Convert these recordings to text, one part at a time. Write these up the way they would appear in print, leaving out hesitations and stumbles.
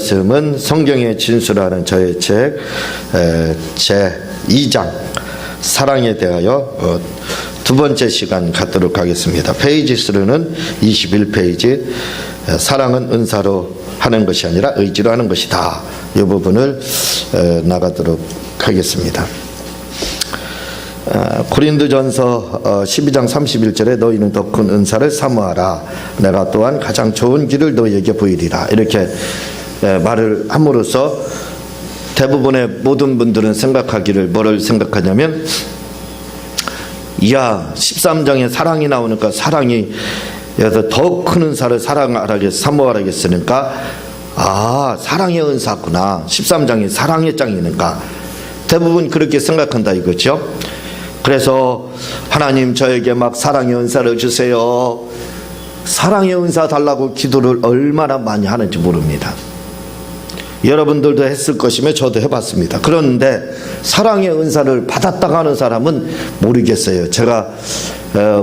말씀은 성경의 진수라는 저의 책 제2장 사랑에 대하여 두 번째 시간 갖도록 하겠습니다. 페이지 수로는 21페이지. 사랑은 은사로 하는 것이 아니라 의지로 하는 것이다. 이 부분을 나가도록 하겠습니다. 고린도전서 12장 31절에 너희는 더 큰 은사를 사모하라. 내가 또한 가장 좋은 길을 너희에게 보이리라. 이렇게 말을 함으로써 대부분의 모든 분들은 생각하기를 뭐를 생각하냐면, 이야 13장에 사랑이 나오니까 사랑이 더 큰 은사를 사모하라겠으니까 사랑의 은사구나. 13장이 사랑의 장이니까 대부분 그렇게 생각한다 이거죠. 그래서 하나님 저에게 막 사랑의 은사를 주세요, 사랑의 은사 달라고 기도를 얼마나 많이 하는지 모릅니다. 여러분들도 했을 것이며 저도 해봤습니다. 그런데 사랑의 은사를 받았다가 하는 사람은 모르겠어요. 제가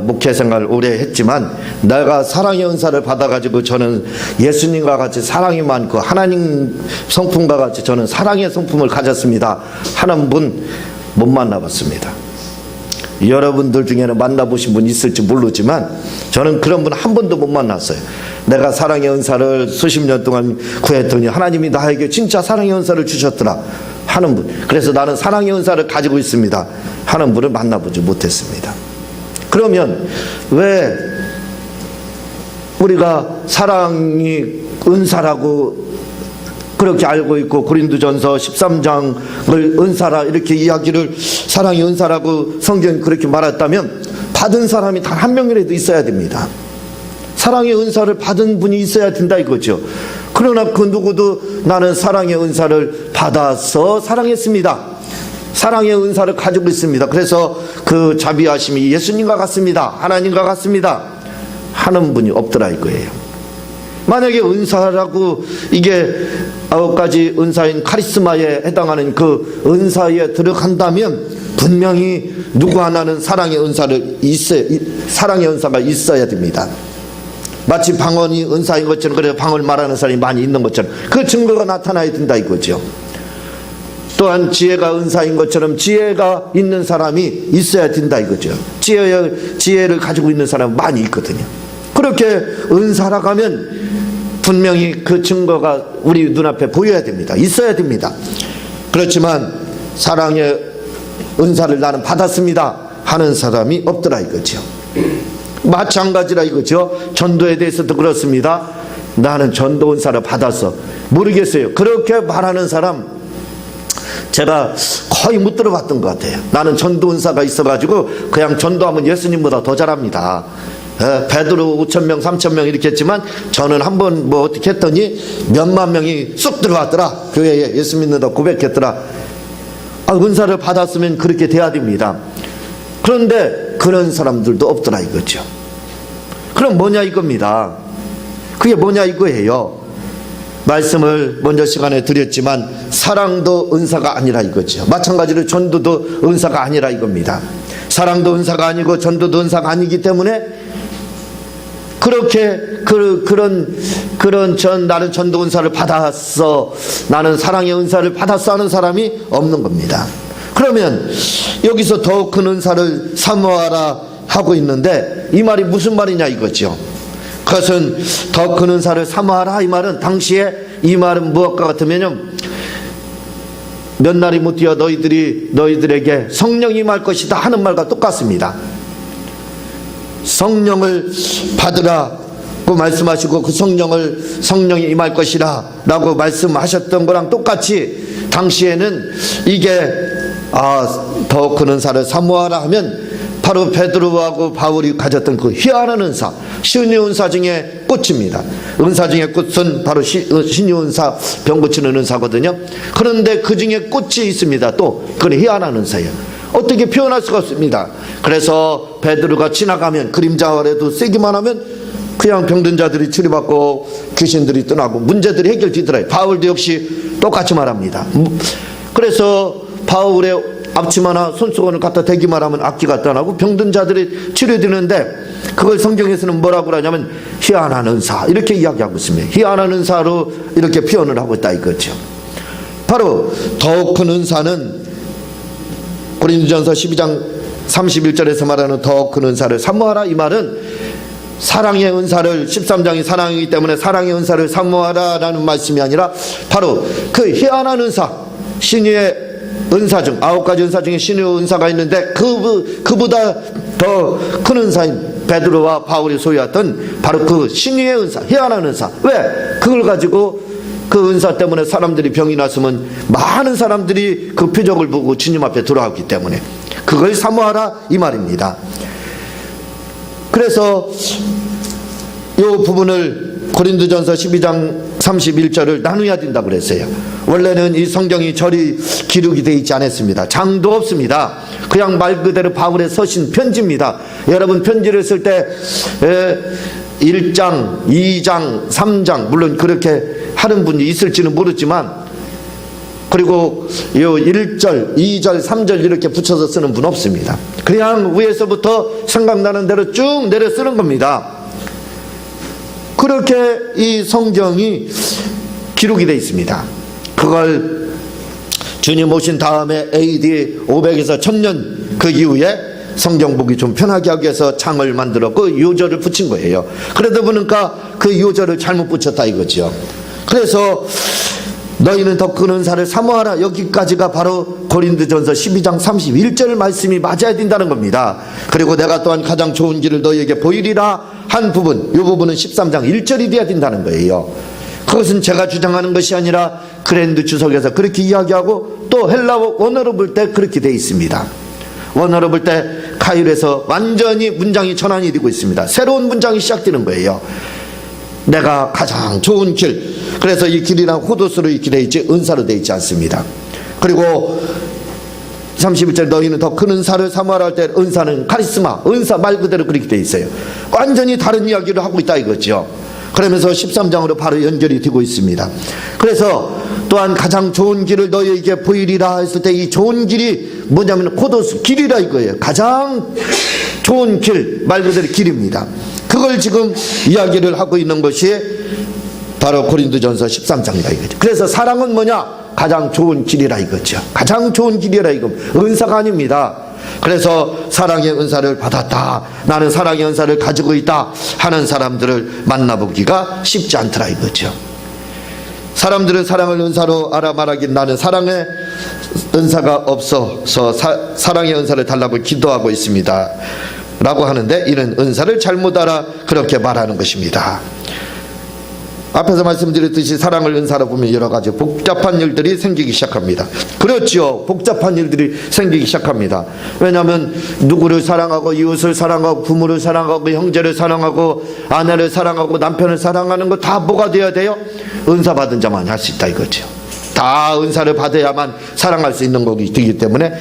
목회 생활을 오래 했지만 내가 사랑의 은사를 받아가지고 저는 예수님과 같이 사랑이 많고 하나님 성품과 같이 저는 사랑의 성품을 가졌습니다 하는 분 못 만나봤습니다. 여러분들 중에는 만나보신 분 있을지 모르지만 저는 그런 분 한 번도 못 만났어요. 내가 사랑의 은사를 수십 년 동안 구했더니 하나님이 나에게 진짜 사랑의 은사를 주셨더라 하는 분, 그래서 나는 사랑의 은사를 가지고 있습니다 하는 분을 만나보지 못했습니다. 그러면 왜 우리가 사랑이 은사라고 그렇게 알고 있고 고린도전서 13장을 은사라 이렇게 이야기를 사랑이 은사라고 성경이 그렇게 말했다면 받은 사람이 단 한 명이라도 있어야 됩니다. 사랑의 은사를 받은 분이 있어야 된다 이거죠. 그러나 그 누구도 나는 사랑의 은사를 받아서 사랑했습니다, 사랑의 은사를 가지고 있습니다, 그래서 그 자비하심이 예수님과 같습니다, 하나님과 같습니다 하는 분이 없더라 이거예요. 만약에 은사라고 이게 9가지 은사인 카리스마에 해당하는 그 은사에 들어간다면 분명히 누구 하나는 사랑의 은사가 있어야 됩니다. 마치 방언이 은사인 것처럼, 그래서 방언을 말하는 사람이 많이 있는 것처럼 그 증거가 나타나야 된다 이거죠. 또한 지혜가 은사인 것처럼 지혜가 있는 사람이 있어야 된다 이거죠. 지혜를 가지고 있는 사람은 많이 있거든요. 그렇게 은사라고 하면 분명히 그 증거가 우리 눈앞에 보여야 됩니다. 있어야 됩니다. 그렇지만 사랑의 은사를 나는 받았습니다 하는 사람이 없더라 이거죠. 마찬가지라 이거죠. 전도에 대해서도 그렇습니다. 나는 전도 은사를 받았어, 모르겠어요 그렇게 말하는 사람 제가 거의 못 들어봤던 것 같아요. 나는 전도 은사가 있어가지고 그냥 전도하면 예수님보다 더 잘합니다. 베드로 5,000명 3,000명 이렇게 했지만 저는 한번 뭐 어떻게 했더니 몇만 명이 쑥 들어왔더라, 교회에 예수 믿는다 고백했더라. 은사를 받았으면 그렇게 돼야 됩니다. 그런데 그런 사람들도 없더라 이거죠. 그럼 뭐냐 이겁니다. 그게 뭐냐 이거예요. 말씀을 먼저 시간에 드렸지만 사랑도 은사가 아니라 이거죠. 마찬가지로 전도도 은사가 아니라 이겁니다. 사랑도 은사가 아니고 전도도 은사가 아니기 때문에 그렇게 나는 전도 은사를 받았어, 나는 사랑의 은사를 받았어 하는 사람이 없는 겁니다. 그러면 여기서 더 큰 은사를 사모하라 하고 있는데 이 말이 무슨 말이냐 이거죠. 그것은 더 큰 은사를 사모하라 이 말은 당시에 이 말은 무엇과 같으면요, 몇 날이 못 뛰어 너희들에게 성령이 임할 것이다 하는 말과 똑같습니다. 성령을 받으라고 말씀하시고 그 성령이 임할 것이라 라고 말씀하셨던 거랑 똑같이 당시에는 이게 더 큰 은사를 사모하라 하면 바로 베드로하고 바울이 가졌던 그 희한한 은사, 신유 은사 중에 꽃입니다. 은사 중에 꽃은 바로 신유 은사, 병 고치는 은사거든요. 그런데 그 중에 꽃이 있습니다. 또 그건 희한한 은사예요. 어떻게 표현할 수가 없습니다. 그래서 베드로가 지나가면 그림자 아래도 세기만 하면 그냥 병든 자들이 치료받고 귀신들이 떠나고 문제들이 해결되더라고요. 바울도 역시 똑같이 말합니다. 그래서 바울의 앞치마나 손수건을 갖다 대기만 하면 악기가 떠나고 병든 자들이 치료되는데 그걸 성경에서는 뭐라고 하냐면 희한한 은사 이렇게 이야기하고 있습니다. 희한한 은사로 이렇게 표현을 하고 있다 이거죠. 바로 더욱 큰 은사는 고린도전서 12장 31절에서 말하는 더욱 큰 은사를 사모하라, 이 말은 사랑의 은사를, 13장이 사랑이기 때문에 사랑의 은사를 사모하라 라는 말씀이 아니라 바로 그 희한한 은사, 신유의 은사 중 9가지 은사 중에 신유의 은사가 있는데 그보다 더 큰 은사인 베드로와 바울이 소유했던 바로 그 신유의 은사, 희한한 은사. 왜? 그걸 가지고 그 은사 때문에 사람들이 병이 났으면 많은 사람들이 그 표적을 보고 주님 앞에 돌아왔기 때문에 그걸 사모하라 이 말입니다. 그래서 이 부분을 고린도전서 12장 31절을 나누어야 된다고 그랬어요. 원래는 이 성경이 절이 기록이 되어 있지 않았습니다. 장도 없습니다. 그냥 말 그대로 바울의 서신 편지입니다. 여러분 편지를 쓸 때 1장, 2장, 3장 물론 그렇게 하는 분이 있을지는 모르지만, 그리고 요 1절, 2절, 3절 이렇게 붙여서 쓰는 분 없습니다. 그냥 위에서부터 생각나는 대로 쭉 내려 쓰는 겁니다. 그렇게 이 성경이 기록이 되어 있습니다. 그걸 주님 오신 다음에 AD 500에서 1000년 그 이후에 성경 보기 좀 편하게 하기 위해서 창을 만들었고 요절을 붙인 거예요. 그러다 보니까 그 요절을 잘못 붙였다 이거죠. 그래서 너희는 더 큰 은사를 사모하라, 여기까지가 바로 고린도전서 12장 31절 말씀이 맞아야 된다는 겁니다. 그리고 내가 또한 가장 좋은 길을 너희에게 보이리라 한 부분, 이 부분은 13장 1절이 돼야 된다는 거예요. 그것은 제가 주장하는 것이 아니라 그랜드 주석에서 그렇게 이야기하고 또 헬라어 원어로 볼 때 그렇게 되어 있습니다. 원어로 볼 때 카일에서 완전히 문장이 전환이 되고 있습니다. 새로운 문장이 시작되는 거예요. 내가 가장 좋은 길, 그래서 이 길이란 호도스로 이렇게 되어 있지 은사로 되어 있지 않습니다. 그리고 31절 너희는 더 큰 은사를 사모하라 할 때 은사는 카리스마, 은사 말 그대로 그렇게 되어 있어요. 완전히 다른 이야기를 하고 있다 이거죠. 그러면서 13장으로 바로 연결이 되고 있습니다. 그래서 또한 가장 좋은 길을 너희에게 보이리라 했을 때 이 좋은 길이 뭐냐면 호도스 길이라 이거예요. 가장 좋은 길, 말 그대로 길입니다. 그걸 지금 이야기를 하고 있는 것이 바로 고린도전서 13장이라 이거죠. 그래서 사랑은 뭐냐? 가장 좋은 길이라 이거죠. 가장 좋은 길이라 이거 은사가 아닙니다. 그래서 사랑의 은사를 받았다, 나는 사랑의 은사를 가지고 있다 하는 사람들을 만나보기가 쉽지 않더라 이거죠. 사람들은 사랑을 은사로 알아 말하긴 나는 사랑의 은사가 없어서 사랑의 은사를 달라고 기도하고 있습니다 라고 하는데, 이는 은사를 잘못 알아 그렇게 말하는 것입니다. 앞에서 말씀드렸듯이 사랑을 은사로 보면 여러 가지 복잡한 일들이 생기기 시작합니다. 그렇지요, 복잡한 일들이 생기기 시작합니다. 왜냐하면 누구를 사랑하고 이웃을 사랑하고 부모를 사랑하고 형제를 사랑하고 아내를 사랑하고 남편을 사랑하는 거 다 뭐가 돼야 돼요? 은사 받은 자만 할 수 있다 이거죠. 다 은사를 받아야만 사랑할 수 있는 거기 때문에,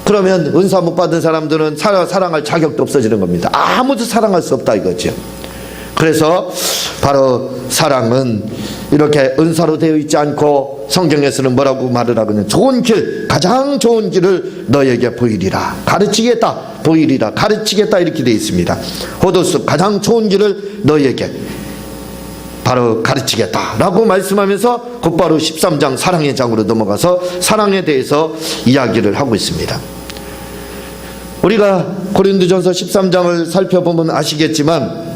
그러면 은사 못 받은 사람들은 사랑할 자격도 없어지는 겁니다. 아무도 사랑할 수 없다 이거죠. 그래서 바로 사랑은 이렇게 은사로 되어 있지 않고 성경에서는 뭐라고 말을 하거든요. 좋은 길, 가장 좋은 길을 너에게 보이리라, 가르치겠다, 보이리라, 가르치겠다 이렇게 되어 있습니다. 호도스 가장 좋은 길을 너에게 바로 가르치겠다 라고 말씀하면서 곧바로 13장 사랑의 장으로 넘어가서 사랑에 대해서 이야기를 하고 있습니다. 우리가 고린도전서 13장을 살펴보면 아시겠지만,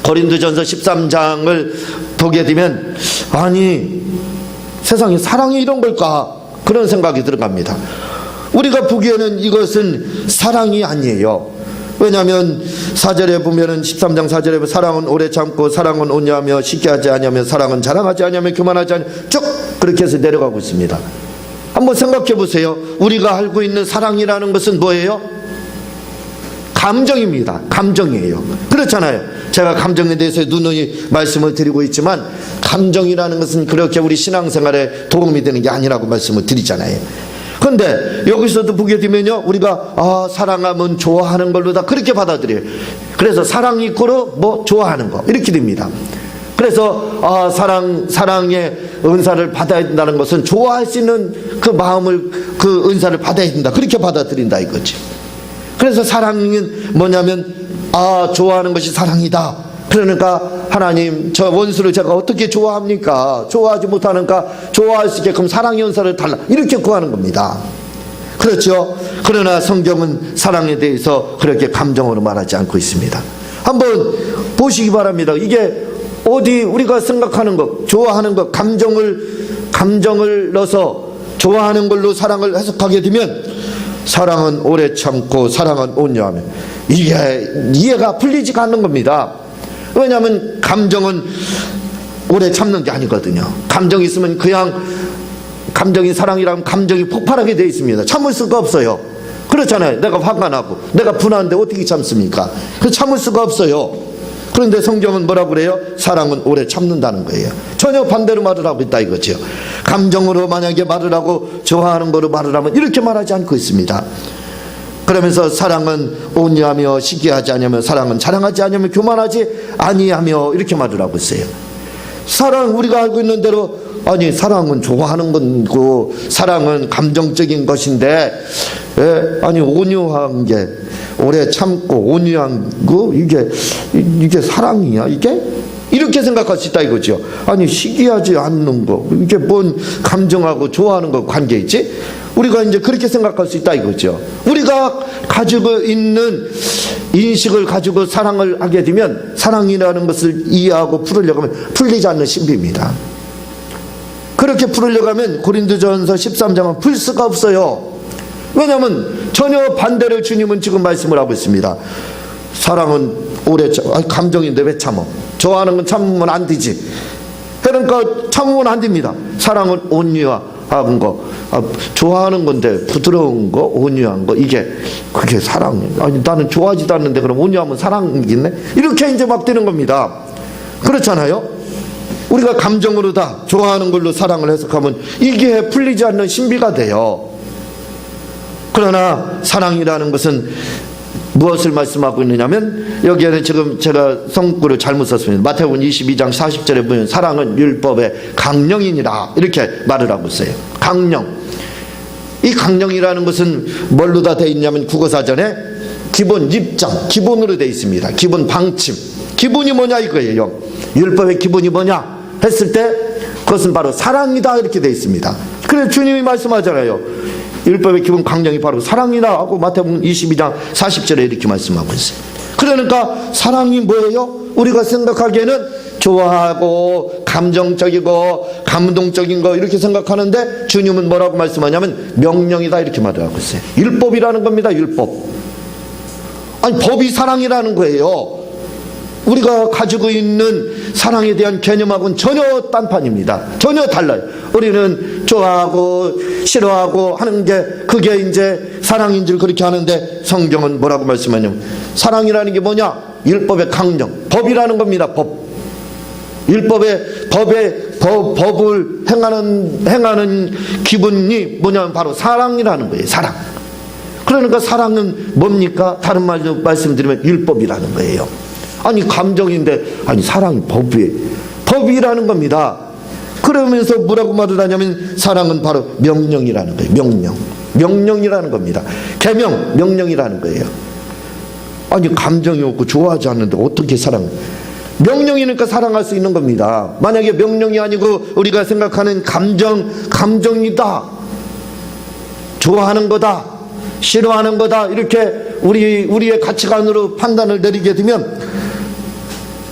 고린도전서 13장을 보게 되면 아니 세상에 사랑이 이런 걸까 그런 생각이 들어갑니다. 우리가 보기에는 이것은 사랑이 아니에요. 왜냐하면 4절에 보면은 13장 4절에 보면 사랑은 오래 참고 사랑은 온유하며 쉽게 하지 아니하며 사랑은 자랑하지 아니하며 교만하지 아니하며 쭉 그렇게 해서 내려가고 있습니다. 한번 생각해 보세요. 우리가 알고 있는 사랑이라는 것은 뭐예요? 감정입니다. 감정이에요. 그렇잖아요. 제가 감정에 대해서 누누이 말씀을 드리고 있지만 감정이라는 것은 그렇게 우리 신앙생활에 도움이 되는 게 아니라고 말씀을 드리잖아요. 그런데 여기서도 보게 되면요, 우리가 사랑하면 좋아하는 걸로 다 그렇게 받아들여요. 그래서 사랑 이꼬르 뭐 좋아하는 거 이렇게 됩니다. 그래서 사랑의 은사를 받아야 된다는 것은 좋아할 수 있는 그 마음을, 그 은사를 받아야 된다 그렇게 받아들인다 이거지. 그래서 사랑은 뭐냐면 아, 좋아하는 것이 사랑이다. 그러니까 하나님, 저 원수를 제가 어떻게 좋아합니까? 좋아하지 못하니까 좋아할 수 있게끔 사랑의 은사를 달라, 이렇게 구하는 겁니다. 그렇죠? 그러나 성경은 사랑에 대해서 그렇게 감정으로 말하지 않고 있습니다. 한번 보시기 바랍니다. 이게 어디 우리가 생각하는 것, 좋아하는 것, 감정을 넣어서 좋아하는 걸로 사랑을 해석하게 되면, 사랑은 오래 참고 사랑은 온유하며, 이게 이해가 풀리지가 않는 겁니다. 왜냐하면 감정은 오래 참는 게 아니거든요. 감정이 있으면 그냥, 감정이 사랑이라면 감정이 폭발하게 되어 있습니다. 참을 수가 없어요. 그렇잖아요. 내가 화가 나고 내가 분하는데 어떻게 참습니까? 그 참을 수가 없어요. 그런데 성경은 뭐라고 그래요? 사랑은 오래 참는다는 거예요. 전혀 반대로 말을 하고 있다 이거죠. 감정으로 만약에 말을 하고 좋아하는 거로 말을 하면 이렇게 말하지 않고 있습니다. 그러면서 사랑은 온유하며 시기하지 아니하며, 사랑은 자랑하지 아니하며 교만하지 아니하며, 이렇게 말을 하고 있어요. 사랑, 우리가 알고 있는 대로, 아니 사랑은 좋아하는 거고 사랑은 감정적인 것인데, 아니 온유한 게, 오래 참고 온유한 거, 이게 사랑이야 이게? 이렇게 생각할 수 있다 이거죠. 아니 시기하지 않는 거, 이게 뭔 감정하고 좋아하는 거 관계 있지? 우리가 이제 그렇게 생각할 수 있다 이거죠. 우리가 가지고 있는 인식을 가지고 사랑을 하게 되면, 사랑이라는 것을 이해하고 풀으려고 하면 풀리지 않는 신비입니다. 그렇게 풀으려고 하면 고린도전서 13장은 풀 수가 없어요. 왜냐하면 전혀 반대를 주님은 지금 말씀을 하고 있습니다. 사랑은 오래 감정인데 왜 참어? 좋아하는 건 참으면 안 되지. 그러니까 참으면 안 됩니다. 사랑은 온유한 거, 좋아하는 건데 부드러운 거, 온유한 거, 그게 사랑이에요. 아니 나는 좋아하지도 않는데 그럼 온유하면 사랑이겠네? 이렇게 이제 막 되는 겁니다. 그렇잖아요? 우리가 감정으로 다 좋아하는 걸로 사랑을 해석하면 이게 풀리지 않는 신비가 돼요. 그러나 사랑이라는 것은 무엇을 말씀하고 있느냐면, 여기에는 지금 제가 성구를 잘못 썼습니다. 마태복음 22장 40절에 보면 사랑은 율법의 강령이니라, 이렇게 말을 하고 있어요. 강령. 이 강령이라는 것은 뭘로 다 되어 있냐면, 국어사전에 기본 입장, 기본으로 되어 있습니다. 기본 방침. 기본이 뭐냐 이거예요. 율법의 기본이 뭐냐 했을 때 그것은 바로 사랑이다, 이렇게 되어 있습니다. 그래서 주님이 말씀하잖아요. 율법의 기본 강령이 바로 사랑이다 하고 마태복음 22장 40절에 이렇게 말씀하고 있어요. 그러니까 사랑이 뭐예요? 우리가 생각하기에는 좋아하고 감정적이고 감동적인 거 이렇게 생각하는데, 주님은 뭐라고 말씀하냐면 명령이다, 이렇게 말을 하고 있어요. 율법이라는 겁니다. 율법. 아니 법이 사랑이라는 거예요. 우리가 가지고 있는 사랑에 대한 개념하고는 전혀 딴판입니다. 전혀 달라요. 우리는 좋아하고 싫어하고 하는 게 그게 이제 사랑인 줄 그렇게 하는데, 성경은 뭐라고 말씀하냐면 사랑이라는 게 뭐냐? 율법의 강령, 법이라는 겁니다. 법. 법을 행하는 기분이 뭐냐면 바로 사랑이라는 거예요. 사랑. 그러니까 사랑은 뭡니까? 다른 말로 말씀드리면 율법이라는 거예요. 아니 감정인데, 아니 사랑이 법이라는 겁니다. 그러면서 뭐라고 말을 하냐면 사랑은 바로 명령이라는 거예요. 명령이라는 겁니다. 계명, 명령이라는 거예요. 아니 감정이 없고 좋아하지 않는데 어떻게 명령이니까 사랑할 수 있는 겁니다. 만약에 명령이 아니고 우리가 생각하는 감정이다, 좋아하는 거다, 싫어하는 거다, 이렇게 우리의 가치관으로 판단을 내리게 되면,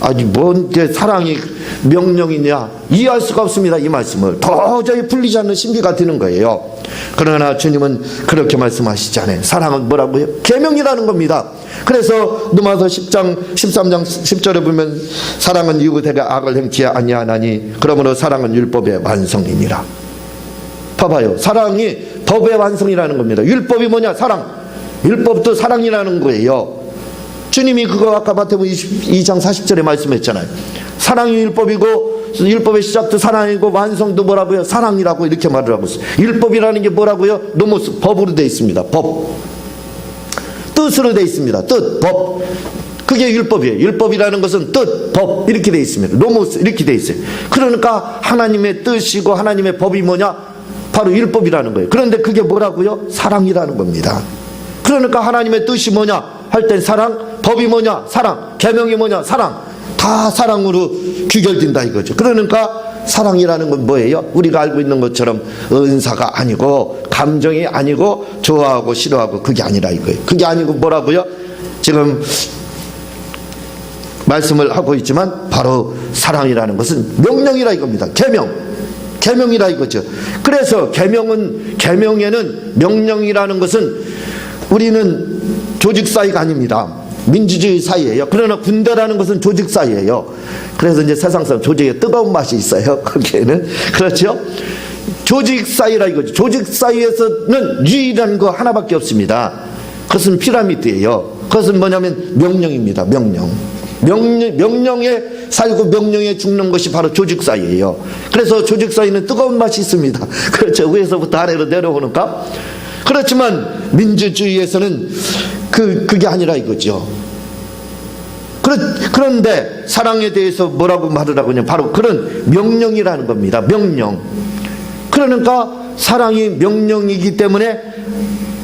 아니 뭔 사랑이 명령이냐 이해할 수가 없습니다. 이 말씀을 도저히 풀리지 않는 신비가 되는 거예요. 그러나 주님은 그렇게 말씀하시잖아요. 사랑은 뭐라고요? 계명이라는 겁니다. 그래서 누가서 10장 13장 10절에 보면 사랑은 이웃에게 악을 행치 아니하나니 그러므로 사랑은 율법의 완성이니라. 봐봐요. 사랑이 법의 완성이라는 겁니다. 율법이 뭐냐? 사랑. 율법도 사랑이라는 거예요. 주님이 그거 아까 마태복음 22장 40절에 말씀했잖아요. 사랑이 율법이고 율법의 시작도 사랑이고 완성도 뭐라고요? 사랑이라고 이렇게 말을 하고 있어요. 율법이라는 게 뭐라고요? 노모스, 법으로 되어 있습니다. 법. 뜻으로 되어 있습니다. 뜻, 법. 그게 율법이에요. 율법이라는 것은 뜻, 법 이렇게 되어 있습니다. 노모스 이렇게 되어 있어요. 그러니까 하나님의 뜻이고 하나님의 법이 뭐냐? 바로 율법이라는 거예요. 그런데 그게 뭐라고요? 사랑이라는 겁니다. 그러니까 하나님의 뜻이 뭐냐 할 땐 사랑, 법이 뭐냐? 사랑. 계명이 뭐냐? 사랑. 다 사랑으로 귀결된다 이거죠. 그러니까 사랑이라는 건 뭐예요? 우리가 알고 있는 것처럼 은사가 아니고 감정이 아니고 좋아하고 싫어하고 그게 아니라 이거예요. 그게 아니고 뭐라고요? 지금 말씀을 하고 있지만 바로 사랑이라는 것은 명령이라 이겁니다. 계명이라 이거죠. 그래서 계명에는 명령이라는 것은 우리는 조직 사이가 아닙니다. 민주주의 사이예요. 그러나 군대라는 것은 조직 사이예요. 그래서 이제 세상 사람 조직에 뜨거운 맛이 있어요. 거기에는 그렇죠. 조직 사이라 이거죠. 조직 사이에서는 유일한 거 하나밖에 없습니다. 그것은 피라미드예요. 그것은 뭐냐면 명령입니다. 명령에 살고 명령에 죽는 것이 바로 조직 사이예요. 그래서 조직 사이는 뜨거운 맛이 있습니다. 그렇죠. 위에서부터 아래로 내려오니까. 그렇지만 민주주의에서는 그게 아니라 이거죠. 그런데 사랑에 대해서 뭐라고 말을 하거든요. 바로 그런 명령이라는 겁니다. 명령. 그러니까 사랑이 명령이기 때문에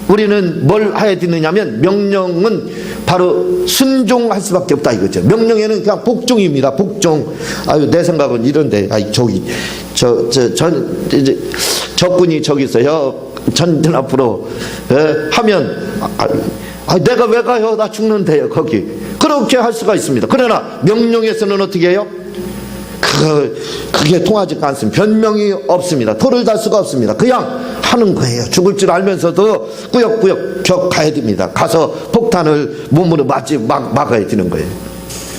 우리는 뭘 해야 되느냐면 명령은 바로 순종할 수밖에 없다 이거죠. 명령에는 그냥 복종입니다. 복종. 아유 내 생각은 이런데 이제 적군이 저기 있어요. 전진 앞으로 하면 내가 왜 가요? 나 죽는데요 거기. 그렇게 할 수가 있습니다. 그러나 명령에서는 어떻게 해요? 그게 통하지 않습니다. 변명이 없습니다. 토를 달 수가 없습니다. 그냥 하는 거예요. 죽을 줄 알면서도 꾸역꾸역 가야 됩니다. 가서 폭탄을 몸으로 막아야 되는 거예요.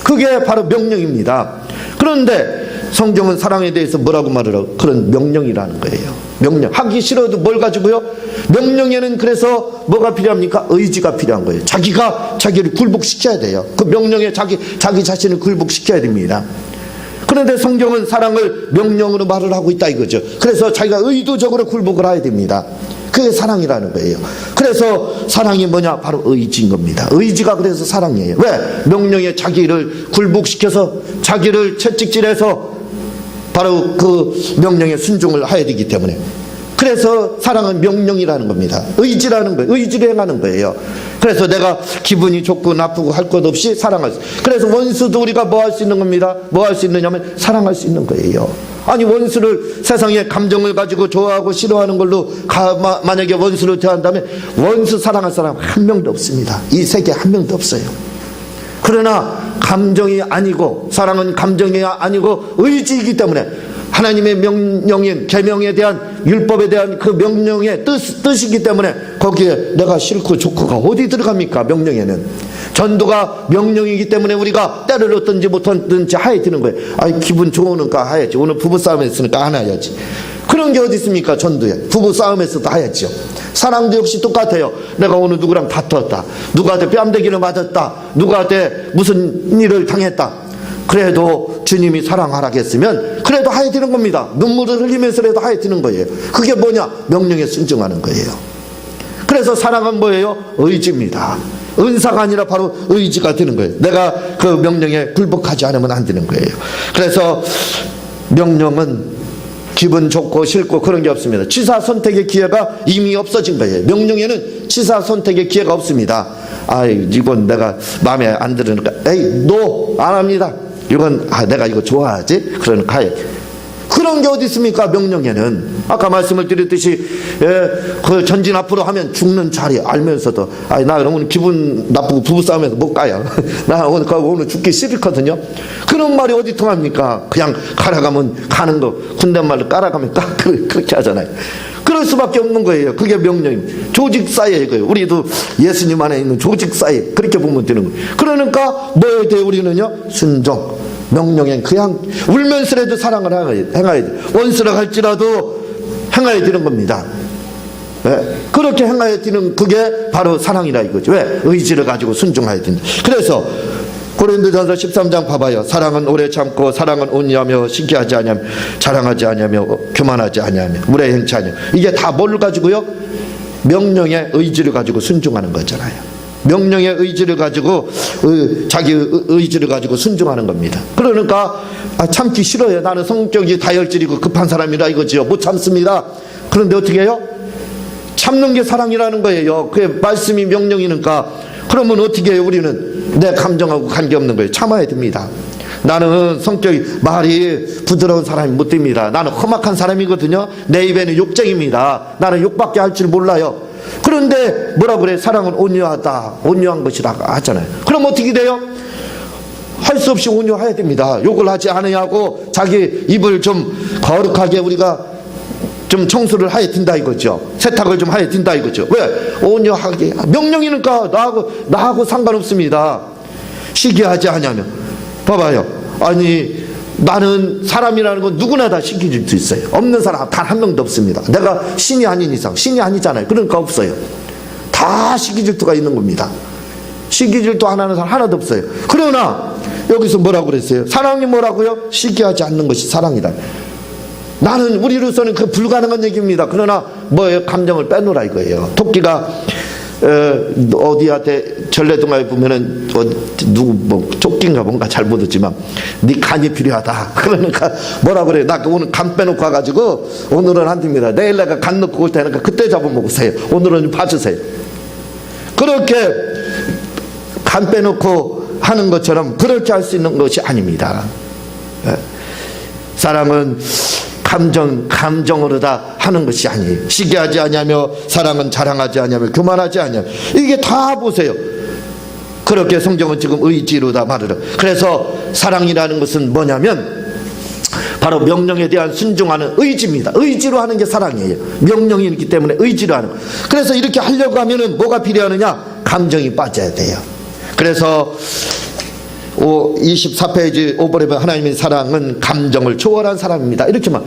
그게 바로 명령입니다. 그런데 성경은 사랑에 대해서 뭐라고 말을 하고 그런 명령이라는 거예요. 명령. 하기 싫어도 뭘 가지고요? 명령에는 그래서 뭐가 필요합니까? 의지가 필요한 거예요. 자기가 자기를 굴복시켜야 돼요. 그 명령에 자기 자신을 굴복시켜야 됩니다. 그런데 성경은 사랑을 명령으로 말을 하고 있다 이거죠. 그래서 자기가 의도적으로 굴복을 해야 됩니다. 그게 사랑이라는 거예요. 그래서 사랑이 뭐냐? 바로 의지인 겁니다. 의지가 그래서 사랑이에요. 왜? 명령에 자기를 굴복시켜서 자기를 채찍질해서 바로 그 명령에 순종을 해야 되기 때문에. 그래서 사랑은 명령이라는 겁니다. 의지라는 거예요. 의지를 행하는 거예요. 그래서 내가 기분이 좋고 나쁘고 할 것 없이 사랑할 수. 그래서 원수도 우리가 뭐 할 수 있는 겁니다. 뭐 할 수 있느냐면 사랑할 수 있는 거예요. 아니 원수를 세상에 감정을 가지고 좋아하고 싫어하는 걸로 만약에 원수를 대한다면 원수 사랑할 사람 한 명도 없습니다. 이 세계에 한 명도 없어요. 그러나 감정이 아니고 사랑은 감정이 아니고 의지이기 때문에 하나님의 명령인 계명에 대한 율법에 대한 그 명령의 뜻이기 때문에 거기에 내가 싫고 좋고가 어디 들어갑니까? 명령에는 전도가 명령이기 때문에 우리가 때를 얻든지 못하든지 하야 되는 거예요. 아이 기분 좋으니까 해야지. 오늘 부부싸움 했으니까 안 해야지. 그런 게 어디 있습니까? 전도에 부부싸움에서도 해야죠. 사랑도 역시 똑같아요. 내가 오늘 누구랑 다투었다, 누구한테 뺨대기를 맞았다, 누구한테 무슨 일을 당했다. 그래도 주님이 사랑하라겠으면 그래도 해야 되는 겁니다. 눈물을 흘리면서라도 해야 되는 거예요. 그게 뭐냐? 명령에 순종하는 거예요. 그래서 사랑은 뭐예요? 의지입니다. 은사가 아니라 바로 의지가 되는 거예요. 내가 그 명령에 굴복하지 않으면 안 되는 거예요. 그래서 명령은 기분 좋고 싫고 그런 게 없습니다. 취사 선택의 기회가 이미 없어진 거예요. 명령에는 취사 선택의 기회가 없습니다. 이건 내가 마음에 안 들으니까 노 안 합니다. 이건 내가 이거 좋아하지? 그러니까 그런 게 어디 있습니까? 명령에는 아까 말씀을 드렸듯이 그 전진 앞으로 하면 죽는 자리 알면서도 나 오늘 기분 나쁘고 부부싸움에서 못 가요. 나 오늘 죽기 싫거든요. 그런 말이 어디 통합니까? 그냥 가라가면 가는 거 군대말로 깔아가면 그렇게 하잖아요. 그럴 수밖에 없는 거예요. 그게 명령입니다. 조직 사이에 거예요. 우리도 예수님 안에 있는 조직 사이에 그렇게 보면 되는 거예요. 그러니까 뭐에 대해 우리는요? 순종. 명령엔 그냥 울면서라도 사랑을 행해야 돼. 원수라 할지라도 행해야 되는 겁니다. 네? 그렇게 행해야 되는 그게 바로 사랑이라 이거죠. 왜? 의지를 가지고 순종해야 된다. 그래서 고린도전서 13장 봐봐요. 사랑은 오래 참고 사랑은 온유하며 시기하지 아니하며 자랑하지 아니하며 교만하지 아니하며 물에 행치 아니하며 이게 다 뭘 가지고요? 명령의 의지를 가지고 순종하는 거잖아요. 명령의 의지를 가지고 자기 의지를 가지고 순종하는 겁니다. 그러니까 참기 싫어요. 나는 성격이 다혈질이고 급한 사람이라 이거지요. 못 참습니다. 그런데 어떻게 해요? 참는 게 사랑이라는 거예요. 그게 말씀이 명령이니까 그러면 어떻게 해요? 우리는 내 감정하고 관계없는 거예요. 참아야 됩니다. 나는 성격이 말이 부드러운 사람이 못 됩니다. 나는 험악한 사람이거든요. 내 입에는 욕쟁입니다. 나는 욕밖에 할 줄 몰라요. 그런데 뭐라 그래? 사랑은 온유하다, 온유한 것이라고 하잖아요. 그럼 어떻게 돼요? 할 수 없이 온유해야 됩니다. 욕을 하지 않으냐고 자기 입을 좀 거룩하게 우리가 좀 청소를 해야 된다 이거죠. 세탁을 좀 해야 된다 이거죠. 왜? 온유하게. 명령이니까 나하고 상관없습니다. 시기하지 않으면. 봐봐요. 아니 나는 사람이라는 건 누구나 다 시기질 수 있어요. 없는 사람 단 한 명도 없습니다. 내가 신이 아닌 이상. 신이 아니잖아요. 그러니까 없어요. 다 시기질투가 있는 겁니다. 시기질투 안 하는 사람 하나도 없어요. 그러나 여기서 뭐라고 그랬어요? 사랑이 뭐라고요? 시기하지 않는 것이 사랑이다. 나는 우리로서는 그 불가능한 얘기입니다. 그러나 뭐예요? 감정을 빼놓으라 이거예요. 토끼가 어디한테 전래동화에 보면은 누구 뭐 토끼인가 뭔가 잘 못 듣지만 네 간이 필요하다. 그러니까 뭐라 그래요? 나 오늘 간 빼놓고 와가지고 오늘은 안 됩니다. 내일 내가 간 넣고 올 테니까 그때 잡아먹으세요. 오늘은 좀 봐주세요. 그렇게 간 빼놓고 하는 것처럼 그렇게 할 수 있는 것이 아닙니다. 사랑은 감정으로 다 하는 것이 아니에요. 시기하지 아니하며 사랑은 자랑하지 아니하며 교만하지 아니하며. 이게 다 보세요. 그렇게 성경은 지금 의지로 다 말을 해요. 그래서 사랑이라는 것은 뭐냐면 바로 명령에 대한 순종하는 의지입니다. 의지로 하는 게 사랑이에요. 명령이 있기 때문에 의지로 하는 거예요. 그래서 이렇게 하려고 하면은 뭐가 필요하느냐? 감정이 빠져야 돼요. 그래서 24페이지 오버랩의 하나님의 사랑은 감정을 초월한 사랑입니다. 이렇게 말.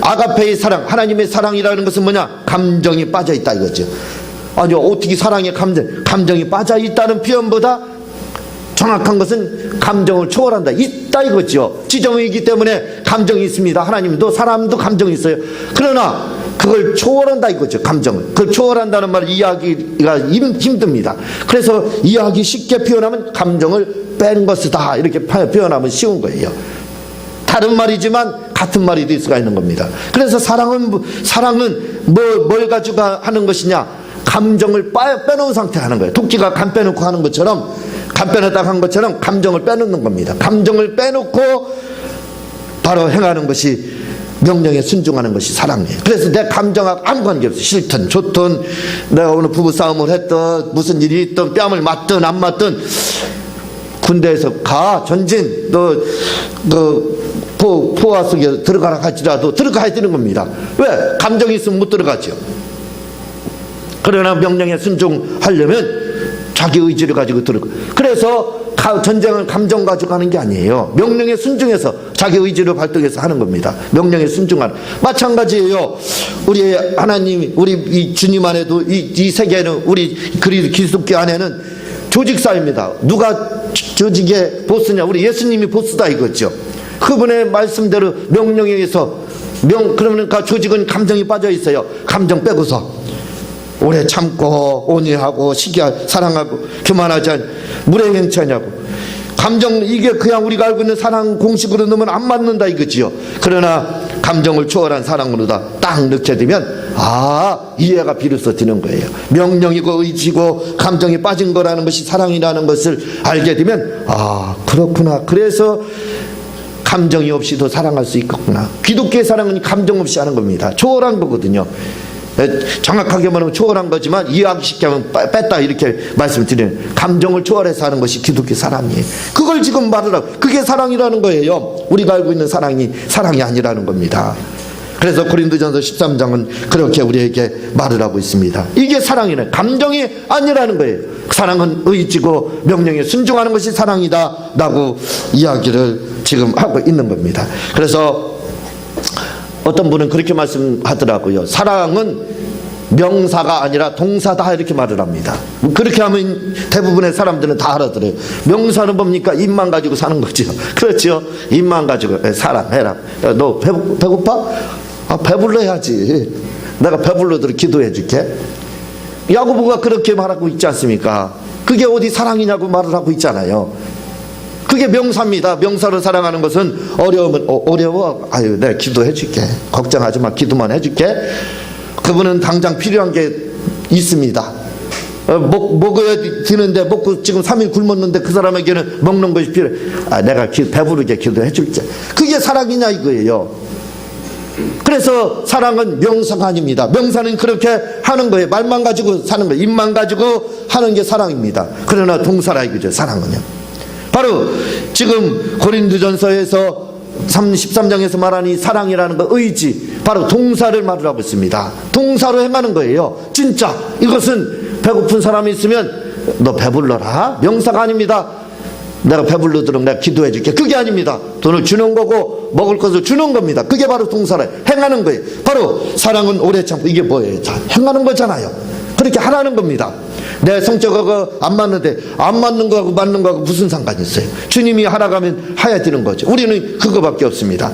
아가페의 사랑, 하나님의 사랑이라는 것은 뭐냐? 감정이 빠져 있다 이거죠. 아니 어떻게 사랑에 감정이 빠져 있다는 표현보다 정확한 것은 감정을 초월한다. 있다 이거죠. 지정이기 때문에 감정이 있습니다. 하나님도 사람도 감정이 있어요. 그러나 그걸 초월한다 이거죠. 감정을. 그걸 초월한다는 말을 이해하기가 힘듭니다. 그래서 이해하기 쉽게 표현하면 감정을 뺀 것이다 이렇게 표현하면 쉬운 거예요. 다른 말이지만 같은 말이 될 수가 있는 겁니다. 그래서 사랑은 뭘 가지고 하는 것이냐? 감정을 빼놓은 상태 하는 거예요. 토끼가 간 빼놓고 하는 것처럼, 간 빼놓다가 한 것처럼 감정을 빼놓는 겁니다. 감정을 빼놓고 바로 행하는 것이 명령에 순종하는 것이 사랑이에요. 그래서 내 감정하고 아무 관계없어. 싫든 좋든 내가 오늘 부부싸움을 했든 무슨 일이 있든 뺨을 맞든 안 맞든 군대에서 전진 너 포화 속에 들어가라 할지라도 들어가야 되는 겁니다. 왜? 감정이 있으면 못 들어가죠. 그러나 명령에 순종하려면 자기 의지를 가지고 들어가. 그래서 전쟁을 감정 가지고 하는 게 아니에요. 명령에 순종해서 자기 의지를 발동해서 하는 겁니다. 명령에 순종하는. 마찬가지예요. 우리 하나님, 우리 이 주님 안에도 이 세계는 우리 기독교 안에는 조직사입니다. 누가 조직의 보스냐? 우리 예수님이 보스다 이거죠. 그분의 말씀대로 명령에 의해서 그러니까 조직은 감정이 빠져 있어요. 감정 빼고서 오래 참고 온유하고 사랑하고 교만하지 않고 무례행차냐고. 감정 이게 그냥 우리가 알고 있는 사랑 공식으로 넣으면 안 맞는다 이거지요. 그러나 감정을 초월한 사랑으로다 딱 넣게 되면 이해가 비로소 되는 거예요. 명령이고 의지고 감정이 빠진 거라는 것이 사랑이라는 것을 알게 되면 그렇구나. 그래서 감정이 없이도 사랑할 수 있겠구나. 기독교의 사랑은 감정 없이 하는 겁니다. 초월한 거거든요. 정확하게 말하면 초월한 거지만 이해하기 쉽게 하면 뺐다 이렇게 말씀드리는, 감정을 초월해서 하는 것이 기독교 사랑이에요. 그걸 지금 말을 하고 그게 사랑이라는 거예요. 우리가 알고 있는 사랑이 아니라는 겁니다. 그래서 고린도전서 13장은 그렇게 우리에게 말을 하고 있습니다. 이게 사랑이네. 감정이 아니라는 거예요. 사랑은 의지고 명령에 순종하는 것이 사랑이다 라고 이야기를 지금 하고 있는 겁니다. 그래서 어떤 분은 그렇게 말씀하더라고요. 사랑은 명사가 아니라 동사다 이렇게 말을 합니다. 그렇게 하면 대부분의 사람들은 다 알아들어요. 명사는 뭡니까? 입만 가지고 사는 거죠. 그렇죠. 입만 가지고 사랑해라. 너 배고파? 배불러야지. 내가 배불러도록 기도해 줄게. 야고보가 그렇게 말하고 있지 않습니까? 그게 어디 사랑이냐고 말을 하고 있잖아요. 그게 명사입니다. 명사로 사랑하는 것은 어려워. 내가 기도해 줄게. 걱정하지 마. 기도만 해 줄게. 그분은 당장 필요한 게 있습니다. 먹어야 되는데 먹고 지금 3일 굶었는데 그 사람에게는 먹는 것이 필요해. 내가 배부르게 기도해 줄게. 그게 사랑이냐 이거예요. 그래서 사랑은 명사가 아닙니다. 명사는 그렇게 하는 거예요. 말만 가지고 사는 거예요. 입만 가지고 하는 게 사랑입니다. 그러나 동사라 이거죠. 사랑은요. 바로 지금 고린도전서에서 13장에서 말하는 이 사랑이라는 거, 의지, 바로 동사를 말하고 있습니다. 동사로 행하는 거예요. 진짜 이것은 배고픈 사람이 있으면 너 배불러라, 명사가 아닙니다. 내가 배불러도록 내가 기도해 줄게, 그게 아닙니다. 돈을 주는 거고 먹을 것을 주는 겁니다. 그게 바로 동사로 행하는 거예요. 바로 사랑은 오래 참고, 이게 뭐예요? 다 행하는 거잖아요. 그렇게 하라는 겁니다. 내 성격하고 안 맞는데 안 맞는 거하고 맞는 거하고 무슨 상관이 있어요? 주님이 하라고 하면 해야 되는 거죠. 우리는 그거밖에 없습니다.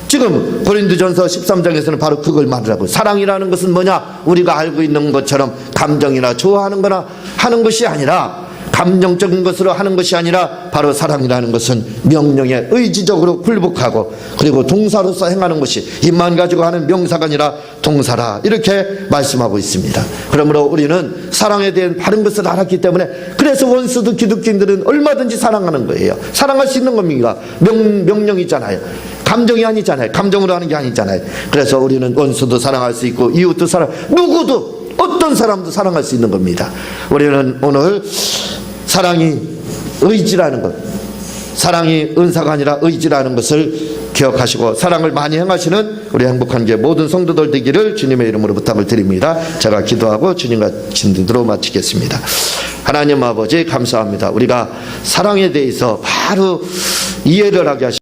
지금 고린도전서 13장에서는 바로 그걸 말하고, 사랑이라는 것은 뭐냐? 우리가 알고 있는 것처럼 감정이나 좋아하는 거나 하는 것이 아니라, 감정적인 것으로 하는 것이 아니라, 바로 사랑이라는 것은 명령에 의지적으로 굴복하고, 그리고 동사로서 행하는 것이, 입만 가지고 하는 명사가 아니라 동사라, 이렇게 말씀하고 있습니다. 그러므로 우리는 사랑에 대한 바른 것을 알았기 때문에, 그래서 원수도 기독교인들은 얼마든지 사랑하는 거예요. 사랑할 수 있는 겁니다. 명령이잖아요. 감정이 아니잖아요. 감정으로 하는 게 아니잖아요. 그래서 우리는 원수도 사랑할 수 있고 이웃도 누구도, 어떤 사람도 사랑할 수 있는 겁니다. 우리는 오늘 사랑이 의지라는 것, 사랑이 은사가 아니라 의지라는 것을 기억하시고 사랑을 많이 행하시는 우리 행복한 교회 모든 성도들 되기를 주님의 이름으로 부탁을 드립니다. 제가 기도하고 주님과 진도로 마치겠습니다. 하나님 아버지 감사합니다. 우리가 사랑에 대해서 바로 이해를 하게 하시고